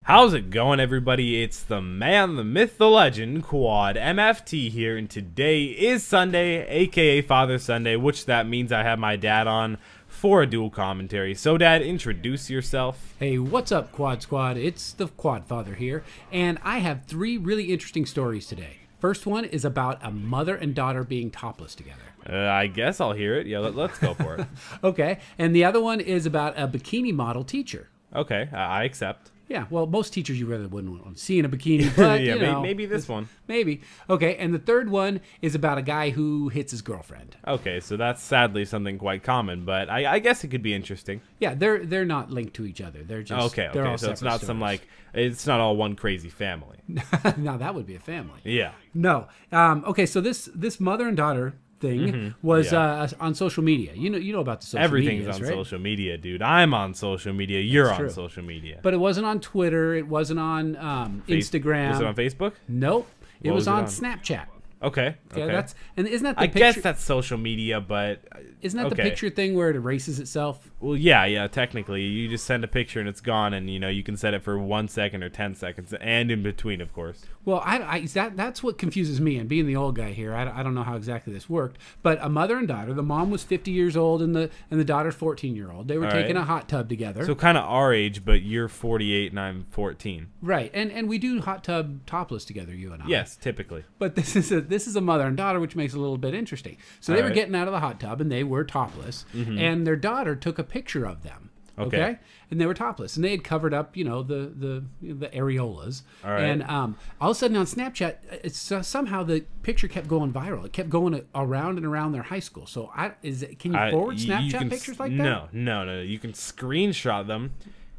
How's it going, everybody? It's the man, the myth, the legend, Quad MFT here, and today is Sunday, aka Father Sunday, which that means I have my dad on for a dual commentary. So, Dad, introduce yourself. Hey, what's up, Quad Squad? It's the Quad Father here, and I have three really interesting stories today. First one is about a mother and daughter being topless together. I guess I'll hear it. Yeah, let's go for it. Okay, and the other one is about a bikini model teacher. Okay, I accept. Yeah, well, most teachers you really wouldn't want to see in a bikini, but yeah, you know, maybe this one. Maybe. Okay, and the third one is about a guy who hits his girlfriend. Okay, so that's sadly something quite common, but I guess it could be interesting. Yeah, they're not linked to each other. They're just okay. They're all So it's not stories. it's not all one crazy family. Now that would be a family. Yeah. No. Okay, so this mother and daughter thing was on social media. You know about the social media. Everything's on right? social media, dude. I'm on social media. You're That's on true. social media. But it wasn't on Twitter. It wasn't on Instagram. Was it on Facebook? Nope. It What was was it on on? Snapchat. Okay. Okay, Okay. isn't that the I picture? guess that's social media, but Isn't that the okay. picture thing where it erases itself? Well, yeah. Technically, you just send a picture and it's gone, and you can set it for 1 second or 10 seconds, and in between, of course. Well, that's what confuses me. And being the old guy here, I don't know how exactly this worked. But a mother and daughter. The mom was 50 years old, and the daughter's 14-year-old. They were All taking right. a hot tub together. So kind of our age, but you're 48 and I'm 14. Right, and we do hot tub topless together, you and I. Yes, typically. But this is a mother and daughter, which makes it a little bit interesting. So they All were right. getting out of the hot tub, and they were topless, and their daughter took a picture of them. Okay. And they were topless, and they had covered up, the areolas. All right. And all of a sudden on Snapchat, somehow the picture kept going viral. It kept going around and around their high school. So can you forward Snapchat pictures like that? No. You can screenshot them.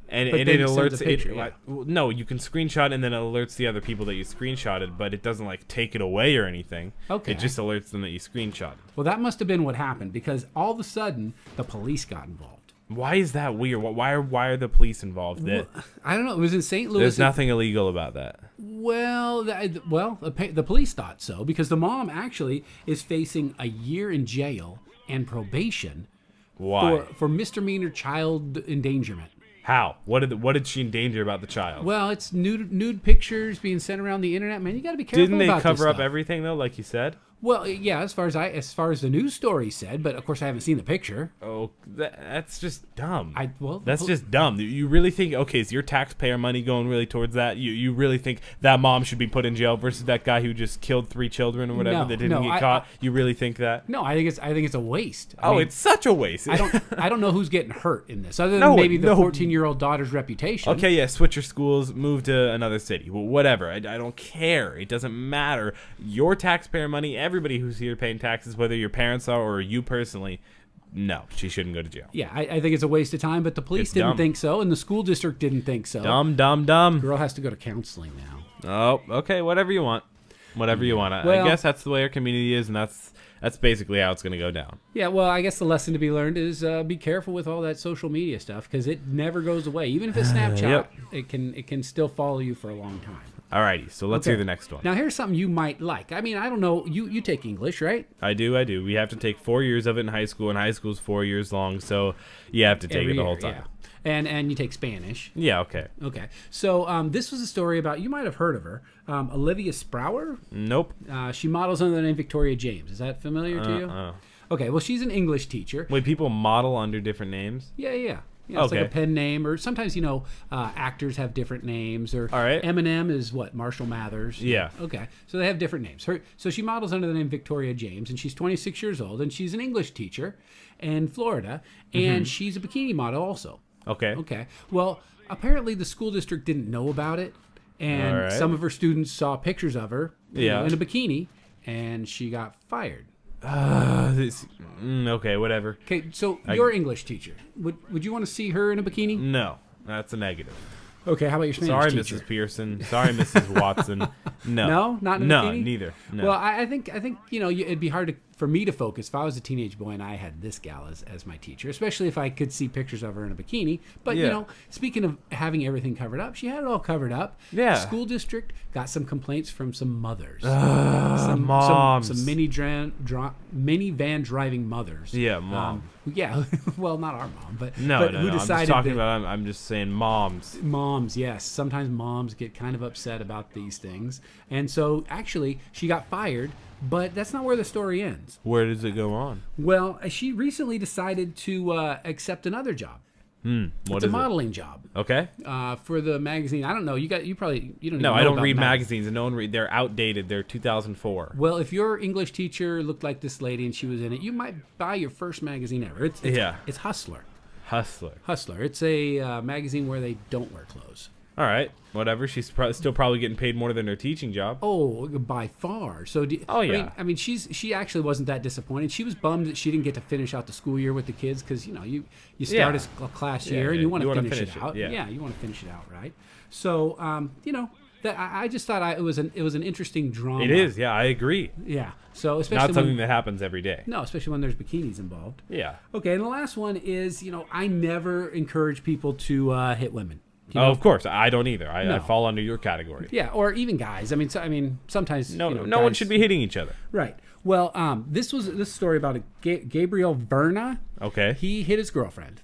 And But it then it sends alerts a picture, no, you can screenshot and then it alerts the other people that you screenshotted, but it doesn't like take it away or anything. Okay. It just alerts them that you screenshotted. Well, that must have been what happened, because all of a sudden the police got involved. Why is that weird? Why are the police involved? I don't know. It was in St. Louis. There's nothing illegal about that. Well, the police thought so, because the mom actually is facing a year in jail and probation Why? for misdemeanor child endangerment. How? What did she endanger about the child? Well, it's nude pictures being sent around the internet. Man, you got to be careful. Didn't they about cover this up stuff. everything though, like you said? Well, yeah, as far as the news story said, but of course I haven't seen the picture. Oh, that's just dumb. That's just dumb. You really think, okay, is your taxpayer money going really towards that? You really think that mom should be put in jail versus that guy who just killed 3 children or whatever that didn't get caught? You really think that? No, I think it's a waste. I Oh, mean, it's such a waste. I don't know who's getting hurt in this, other than maybe the 14-year-old daughter's reputation. Okay, yeah, switch your schools, move to another city. Well, whatever. I don't care. It doesn't matter. Your taxpayer money, everybody who's here paying taxes, whether your parents are or you personally, no, she shouldn't go to jail. Yeah, I think it's a waste of time, but the police didn't think so, and the school district didn't think so. Dumb. Girl has to go to counseling now. Oh, okay, whatever you want. Whatever you want. I guess that's the way our community is, and that's basically how it's going to go down. Yeah, well, I guess the lesson to be learned is be careful with all that social media stuff, because it never goes away. Even if it's Snapchat, Yep. it can still follow you for a long time. Alrighty, so let's hear the next one. Now, here's something you might like. I mean, I don't know. You take English, right? I do. We have to take 4 years of it in high school, and high school's 4 years long, so you have to take it the whole time. Yeah. And you take Spanish. Yeah, okay. Okay. So this was a story about, you might have heard of her, Olivia Sprower. Nope. She models under the name Victoria James. Is that familiar to you? Okay, well, she's an English teacher. Wait, people model under different names? Yeah, it's like a pen name, or sometimes, actors have different names. Or All right. Eminem is what? Marshall Mathers. Yeah. Okay, so they have different names. So she models under the name Victoria James, and she's 26 years old, and she's an English teacher in Florida, and she's a bikini model also. Okay. Okay. Well, apparently the school district didn't know about it, and All right. some of her students saw pictures of her Yeah. in a bikini, and she got fired. Okay, whatever. Okay, so your English teacher, would you want to see her in a bikini? No, that's a negative. Okay, how about your Spanish Sorry, teacher? Mrs. Pearson. Sorry, Mrs. Watson. No. No, not in a No, bikini? neither. No. Well, I think it'd be hard to for me to focus, if I was a teenage boy and I had this gal as my teacher, especially if I could see pictures of her in a bikini. But, you know, speaking of having everything covered up, she had it all covered up. Yeah. The school district got some complaints from some mothers. Moms. Some minivan driving mothers. Yeah, mom. Yeah, well, not our mom, but who I'm decided just talking about. I'm just saying moms. Moms, yes. Sometimes moms get kind of upset about these things, and so actually she got fired. But that's not where the story ends. Where does it go on? Well, she recently decided to accept another job. It's a modeling job. Okay. For the magazine. I don't know. You don't. No, I don't read magazines, and no one read. They're outdated. They're 2004. Well, if your English teacher looked like this lady and she was in it, you might buy your first magazine ever. It's Hustler. Hustler. It's a magazine where they don't wear clothes. All right, whatever. She's still probably getting paid more than her teaching job. Oh, by far. So, I mean, she actually wasn't that disappointed. She was bummed that she didn't get to finish out the school year with the kids because you start a class year and you want to finish it out. Yeah, you want to finish it out, right? So, I just thought it was an interesting drama. It is, yeah, I agree. Yeah. So especially not something that happens every day. No, especially when there's bikinis involved. Yeah. Okay, and the last one is, I never encourage people to hit women. Oh, of course, I don't either. I fall under your category. Yeah, or even guys. I mean, sometimes no guys, one should be hitting each other. Right. Well, this story about Gabriel Verna. Okay. He hit his girlfriend.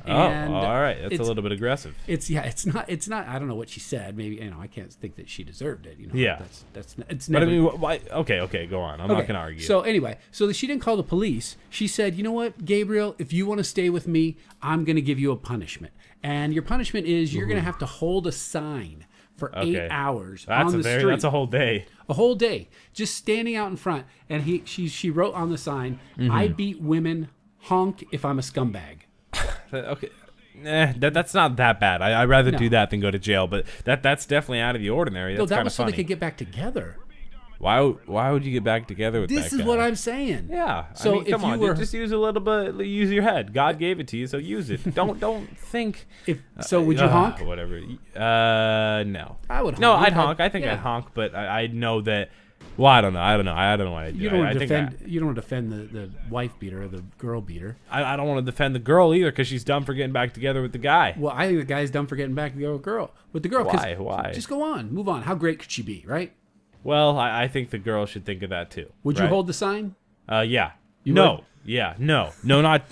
And all right. That's a little bit aggressive. It's not. I don't know what she said. Maybe I can't think that she deserved it. Yeah. It's never. But I mean, why? Okay. Go on. I'm not gonna argue. So anyway, she didn't call the police. She said, "You know what, Gabriel? If you want to stay with me, I'm gonna give you a punishment. And your punishment is you're gonna have to hold a sign for 8 hours on the street. That's a whole day. A whole day, just standing out in front." And she wrote on the sign, "I beat women. Honk if I'm a scumbag." Okay, that's not that bad. I'd rather do that than go to jail. But that's definitely out of the ordinary. That's that was so funny. they could get back together. Why would you get back together with that guy? This is what I'm saying. Yeah. So I mean, come on, just use a little bit. Use your head. God gave it to you, so use it. Don't think. Would you honk? Whatever. No. I would honk. No, I'd honk. I think I'd honk, but I know that. Well, I don't know. I don't know what I do. You don't want to defend the wife beater or the girl beater. I don't want to defend the girl either because she's dumb for getting back together with the guy. Well, I think the guy's dumb for getting back with the girl. Why? Just go on. Move on. How great could she be, right? Well, I think the girl should think of that too. Would you hold the sign? Yeah. You no. would? Yeah. No. No. Not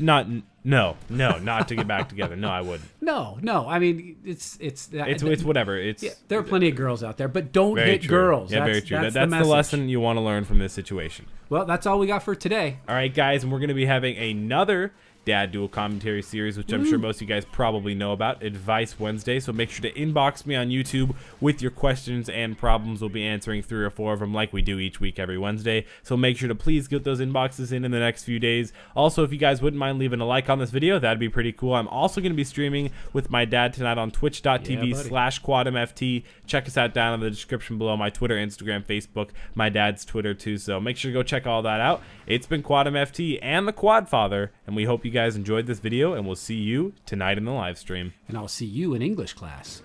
to get back together. No, I wouldn't. No. I mean, it's whatever. There are plenty of girls out there, but don't hit true. girls. Yeah, very true. That's the lesson you want to learn from this situation. Well, that's all we got for today. All right, guys, and we're going to be having another Dad Dual Commentary series, which I'm sure most of you guys probably know about, Advice Wednesday. So make sure to inbox me on YouTube with your questions and problems. We'll be answering 3 or 4 of them like we do each week every Wednesday. So make sure to please get those inboxes in the next few days. Also, if you guys wouldn't mind leaving a like on this video, that'd be pretty cool. I'm also going to be streaming with my dad tonight on twitch.tv/quadmft. Check us out down in the description below. My Twitter, Instagram, Facebook, my dad's Twitter too. So make sure to go check all that out. It's been QuadMFT and the Quad Father, and we hope you guys enjoyed this video, and we'll see you tonight in the live stream. And I'll see you in English class.